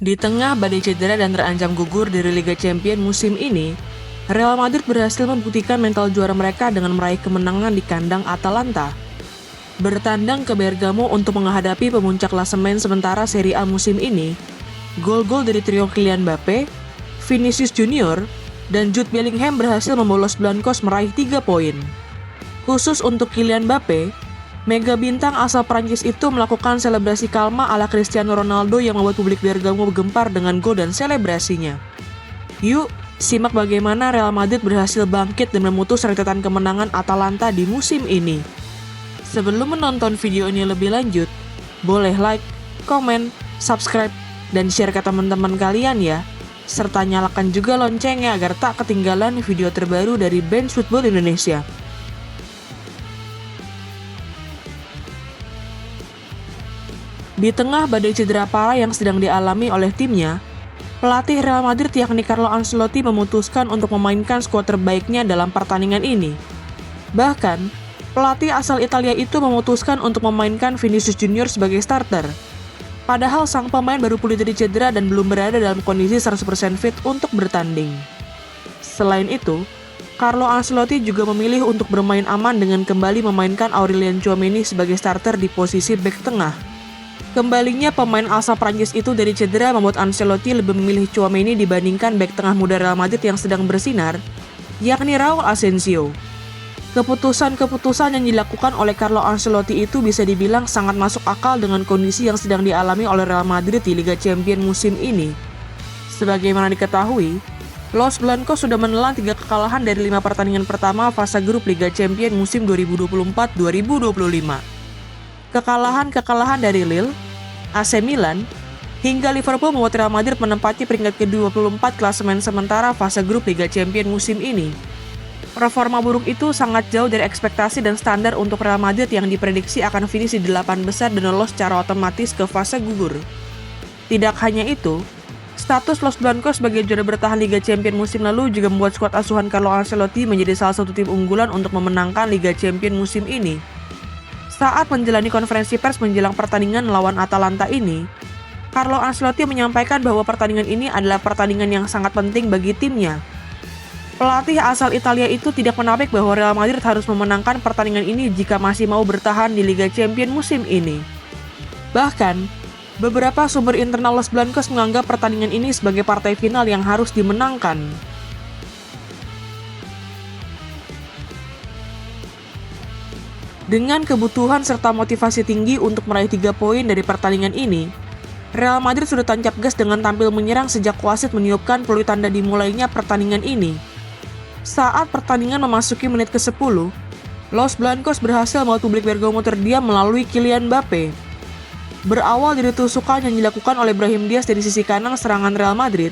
Di tengah badai cedera dan terancam gugur dari Liga Champions musim ini, Real Madrid berhasil membuktikan mental juara mereka dengan meraih kemenangan di kandang Atalanta. Bertandang ke Bergamo untuk menghadapi pemuncak klasemen sementara Serie A musim ini, gol-gol dari trio Kylian Mbappe, Vinicius Junior, dan Jude Bellingham berhasil membolos Blancos meraih 3 poin. Khusus untuk Kylian Mbappe, mega bintang asal Prancis itu melakukan selebrasi kalma ala Cristiano Ronaldo yang membuat publik Bergamo gempar dengan gol dan selebrasinya. Yuk, simak bagaimana Real Madrid berhasil bangkit dan memutus rentetan kemenangan Atalanta di musim ini. Sebelum menonton video ini lebih lanjut, boleh like, komen, subscribe, dan share ke teman-teman kalian ya. Serta nyalakan juga loncengnya agar tak ketinggalan video terbaru dari Bench Football Indonesia. Di tengah badai cedera parah yang sedang dialami oleh timnya, pelatih Real Madrid yakni Carlo Ancelotti memutuskan untuk memainkan skuad terbaiknya dalam pertandingan ini. Bahkan, pelatih asal Italia itu memutuskan untuk memainkan Vinicius Junior sebagai starter. Padahal sang pemain baru pulih dari cedera dan belum berada dalam kondisi 100% fit untuk bertanding. Selain itu, Carlo Ancelotti juga memilih untuk bermain aman dengan kembali memainkan Aurelien Tchouaméni sebagai starter di posisi bek tengah. Kembalinya pemain asal Prancis itu dari cedera membuat Ancelotti lebih memilih Tchouaméni dibandingkan bek tengah muda Real Madrid yang sedang bersinar, yakni Raul Asensio. Keputusan-keputusan yang dilakukan oleh Carlo Ancelotti itu bisa dibilang sangat masuk akal dengan kondisi yang sedang dialami oleh Real Madrid di Liga Champions musim ini. Sebagaimana diketahui, Los Blancos sudah menelan 3 kekalahan dari 5 pertandingan pertama fase grup Liga Champions musim 2024-2025. Kekalahan-kekalahan dari Lille, AC Milan, hingga Liverpool membuat Real Madrid menempati peringkat ke-24 klasemen sementara fase grup Liga Champions musim ini. Performa buruk itu sangat jauh dari ekspektasi dan standar untuk Real Madrid yang diprediksi akan finish di 8 besar dan lolos secara otomatis ke fase gugur. Tidak hanya itu, status Los Blancos sebagai juara bertahan Liga Champions musim lalu juga membuat skuad asuhan Carlo Ancelotti menjadi salah satu tim unggulan untuk memenangkan Liga Champions musim ini. Saat menjalani konferensi pers menjelang pertandingan melawan Atalanta ini, Carlo Ancelotti menyampaikan bahwa pertandingan ini adalah pertandingan yang sangat penting bagi timnya. Pelatih asal Italia itu tidak menampik bahwa Real Madrid harus memenangkan pertandingan ini jika masih mau bertahan di Liga Champions musim ini. Bahkan, beberapa sumber internal Los Blancos menganggap pertandingan ini sebagai partai final yang harus dimenangkan. Dengan kebutuhan serta motivasi tinggi untuk meraih 3 poin dari pertandingan ini, Real Madrid sudah tancap gas dengan tampil menyerang sejak wasit meniupkan peluit tanda dimulainya pertandingan ini. Saat pertandingan memasuki menit ke-10, Los Blancos berhasil membuat publik Bergamo terdiam melalui Kylian Mbappe. Berawal dari tusukan yang dilakukan oleh Brahim Diaz dari sisi kanan serangan Real Madrid,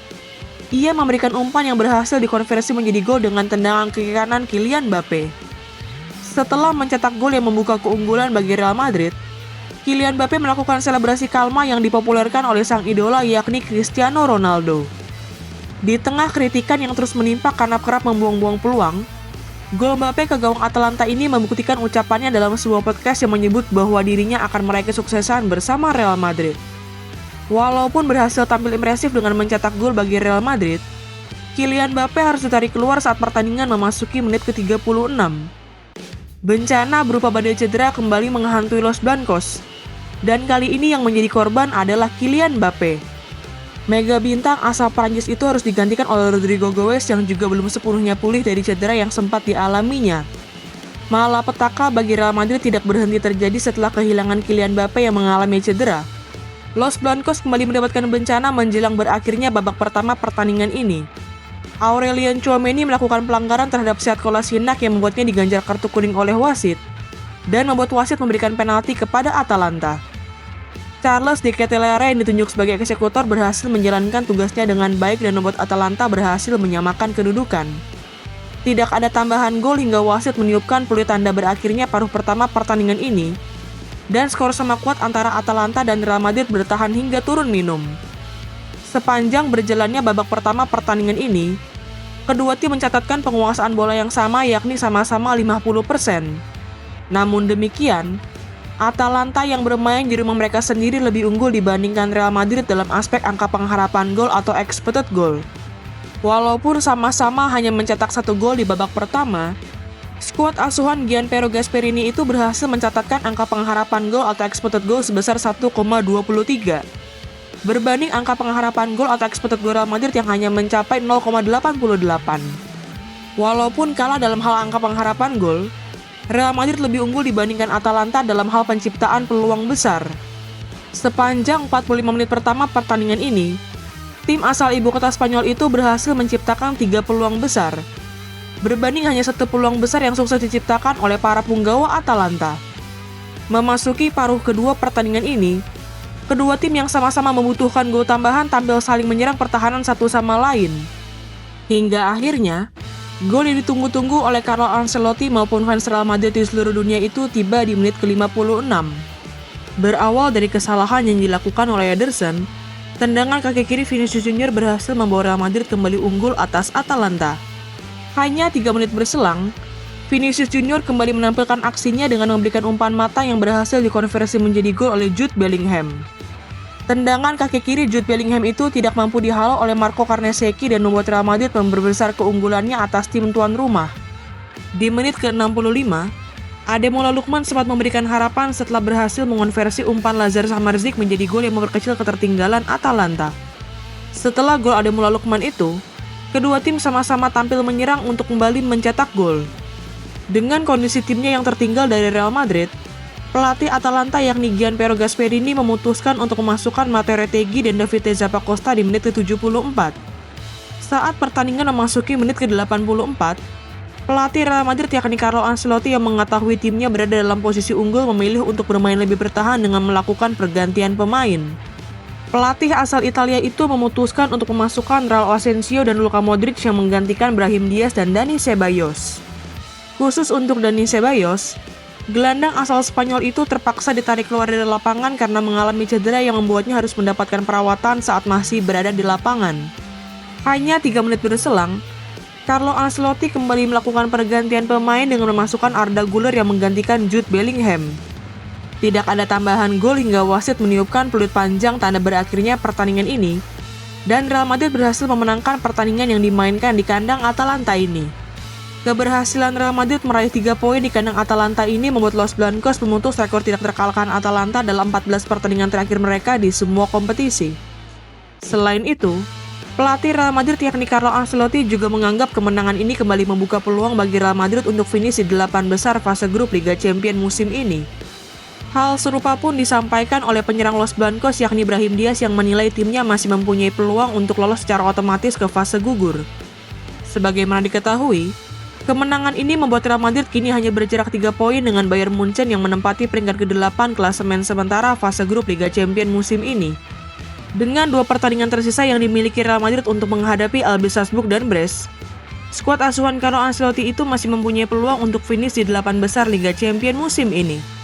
ia memberikan umpan yang berhasil dikonversi menjadi gol dengan tendangan kaki kanan Kylian Mbappe. Setelah mencetak gol yang membuka keunggulan bagi Real Madrid, Kylian Mbappe melakukan selebrasi kalma yang dipopulerkan oleh sang idola yakni Cristiano Ronaldo. Di tengah kritikan yang terus menimpa karena kerap membuang-buang peluang, gol Mbappe ke gawang Atalanta ini membuktikan ucapannya dalam sebuah podcast yang menyebut bahwa dirinya akan meraih kesuksesan bersama Real Madrid. Walaupun berhasil tampil impresif dengan mencetak gol bagi Real Madrid, Kylian Mbappe harus ditarik keluar saat pertandingan memasuki menit ke-36. Bencana berupa badai cedera kembali menghantui Los Blancos, dan kali ini yang menjadi korban adalah Kylian Mbappe. Mega bintang asal Prancis itu harus digantikan oleh Rodrygo Goes yang juga belum sepenuhnya pulih dari cedera yang sempat dialaminya. Malapetaka bagi Real Madrid tidak berhenti terjadi setelah kehilangan Kylian Mbappe yang mengalami cedera. Los Blancos kembali mendapatkan bencana menjelang berakhirnya babak pertama pertandingan ini. Aurelien Tchouaméni melakukan pelanggaran terhadap Sead Kolasinac yang membuatnya diganjar kartu kuning oleh wasit, dan membuat wasit memberikan penalti kepada Atalanta. Charles de Ketelaere yang ditunjuk sebagai eksekutor berhasil menjalankan tugasnya dengan baik dan membuat Atalanta berhasil menyamakan kedudukan. Tidak ada tambahan gol hingga wasit meniupkan peluit tanda berakhirnya paruh pertama pertandingan ini, dan skor sama kuat antara Atalanta dan Real Madrid bertahan hingga turun minum. Sepanjang berjalannya babak pertama pertandingan ini, kedua tim mencatatkan penguasaan bola yang sama yakni sama-sama 50%. Namun demikian, Atalanta yang bermain di rumah mereka sendiri lebih unggul dibandingkan Real Madrid dalam aspek angka pengharapan gol atau expected goal. Walaupun sama-sama hanya mencetak 1 gol di babak pertama, skuad asuhan Gianpiero Gasperini itu berhasil mencatatkan angka pengharapan gol atau expected goal sebesar 1,23. Berbanding angka pengharapan gol atau expected goal Real Madrid yang hanya mencapai 0,88. Walaupun kalah dalam hal angka pengharapan gol, Real Madrid lebih unggul dibandingkan Atalanta dalam hal penciptaan peluang besar. Sepanjang 45 menit pertama pertandingan ini, tim asal ibu kota Spanyol itu berhasil menciptakan 3 peluang besar, berbanding hanya 1 peluang besar yang sukses diciptakan oleh para punggawa Atalanta. Memasuki paruh kedua pertandingan ini, kedua tim yang sama-sama membutuhkan gol tambahan tampil saling menyerang pertahanan satu sama lain. Hingga akhirnya, gol yang ditunggu-tunggu oleh Carlo Ancelotti maupun fans Real Madrid di seluruh dunia itu tiba di menit ke-56. Berawal dari kesalahan yang dilakukan oleh Ederson, tendangan kaki kiri Vinicius Junior berhasil membawa Real Madrid kembali unggul atas Atalanta. Hanya 3 menit berselang, Vinicius Junior kembali menampilkan aksinya dengan memberikan umpan mata yang berhasil dikonversi menjadi gol oleh Jude Bellingham. Tendangan kaki kiri Jude Bellingham itu tidak mampu dihalau oleh Marco Carnesecchi dan membuat Real Madrid memperbesar keunggulannya atas tim tuan rumah. Di menit ke-65, Ademola Lookman sempat memberikan harapan setelah berhasil mengonversi umpan Lazar Samardzic menjadi gol yang memperkecil ketertinggalan Atalanta. Setelah gol Ademola Lookman itu, kedua tim sama-sama tampil menyerang untuk kembali mencetak gol. Dengan kondisi timnya yang tertinggal dari Real Madrid, pelatih Atalanta yakni Gianpiero Gasperini memutuskan untuk memasukkan Matteo Retegui dan Davide Zappacosta di menit ke-74. Saat pertandingan memasuki menit ke-84, pelatih Real Madrid yakni Carlo Ancelotti yang mengetahui timnya berada dalam posisi unggul memilih untuk bermain lebih bertahan dengan melakukan pergantian pemain. Pelatih asal Italia itu memutuskan untuk memasukkan Raul Asensio dan Luka Modric yang menggantikan Brahim Diaz dan Dani Ceballos. Khusus untuk Dani Ceballos, gelandang asal Spanyol itu terpaksa ditarik keluar dari lapangan karena mengalami cedera yang membuatnya harus mendapatkan perawatan saat masih berada di lapangan. Hanya 3 menit berselang, Carlo Ancelotti kembali melakukan pergantian pemain dengan memasukkan Arda Güler yang menggantikan Jude Bellingham. Tidak ada tambahan gol hingga wasit meniupkan peluit panjang tanda berakhirnya pertandingan ini, dan Real Madrid berhasil memenangkan pertandingan yang dimainkan di kandang Atalanta ini. Keberhasilan Real Madrid meraih 3 poin di kandang Atalanta ini membuat Los Blancos memutus rekor tidak terkalahkan Atalanta dalam 14 pertandingan terakhir mereka di semua kompetisi. Selain itu, pelatih Real Madrid yakni Carlo Ancelotti juga menganggap kemenangan ini kembali membuka peluang bagi Real Madrid untuk finish di 8 besar fase grup Liga Champions musim ini. Hal serupa pun disampaikan oleh penyerang Los Blancos yakni Brahim Diaz yang menilai timnya masih mempunyai peluang untuk lolos secara otomatis ke fase gugur. Sebagaimana diketahui, kemenangan ini membuat Real Madrid kini hanya berjarak 3 poin dengan Bayern Munchen yang menempati peringkat ke-8 klasemen sementara fase grup Liga Champions musim ini. Dengan 2 pertandingan tersisa yang dimiliki Real Madrid untuk menghadapi RB Salzburg dan Brest, skuad asuhan Carlo Ancelotti itu masih mempunyai peluang untuk finish di 8 besar Liga Champions musim ini.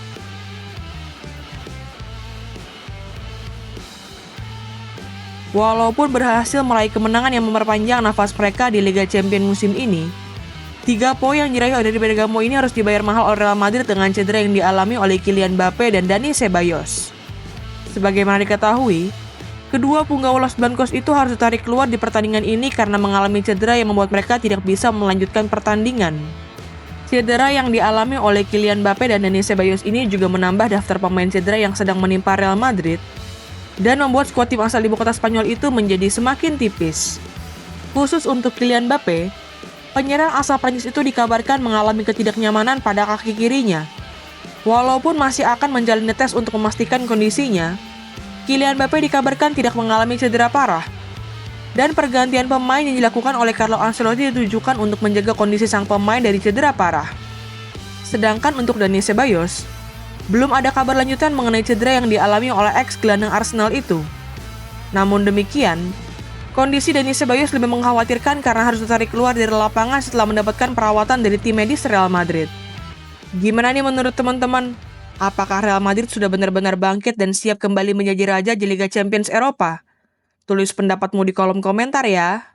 Walaupun berhasil meraih kemenangan yang memperpanjang nafas mereka di Liga Champions musim ini, 3 poin yang diraih dari Bergamo ini harus dibayar mahal oleh Real Madrid dengan cedera yang dialami oleh Kylian Mbappe dan Dani Ceballos. Sebagaimana diketahui, kedua punggawa Los Blancos itu harus ditarik keluar di pertandingan ini karena mengalami cedera yang membuat mereka tidak bisa melanjutkan pertandingan. Cedera yang dialami oleh Kylian Mbappe dan Dani Ceballos ini juga menambah daftar pemain cedera yang sedang menimpa Real Madrid dan membuat skuad tim asal ibu kota Spanyol itu menjadi semakin tipis. Khusus untuk Kylian Mbappe, penyerang asal Prancis itu dikabarkan mengalami ketidaknyamanan pada kaki kirinya. Walaupun masih akan menjalani tes untuk memastikan kondisinya, Kylian Mbappe dikabarkan tidak mengalami cedera parah. Dan pergantian pemain yang dilakukan oleh Carlo Ancelotti ditujukan untuk menjaga kondisi sang pemain dari cedera parah. Sedangkan untuk Dani Ceballos, belum ada kabar lanjutan mengenai cedera yang dialami oleh ex-gelandang Arsenal itu. Namun demikian, kondisi Dani Ceballos lebih mengkhawatirkan karena harus ditarik keluar dari lapangan setelah mendapatkan perawatan dari tim medis Real Madrid. Gimana nih menurut teman-teman? Apakah Real Madrid sudah benar-benar bangkit dan siap kembali menjadi raja di Liga Champions Eropa? Tulis pendapatmu di kolom komentar ya.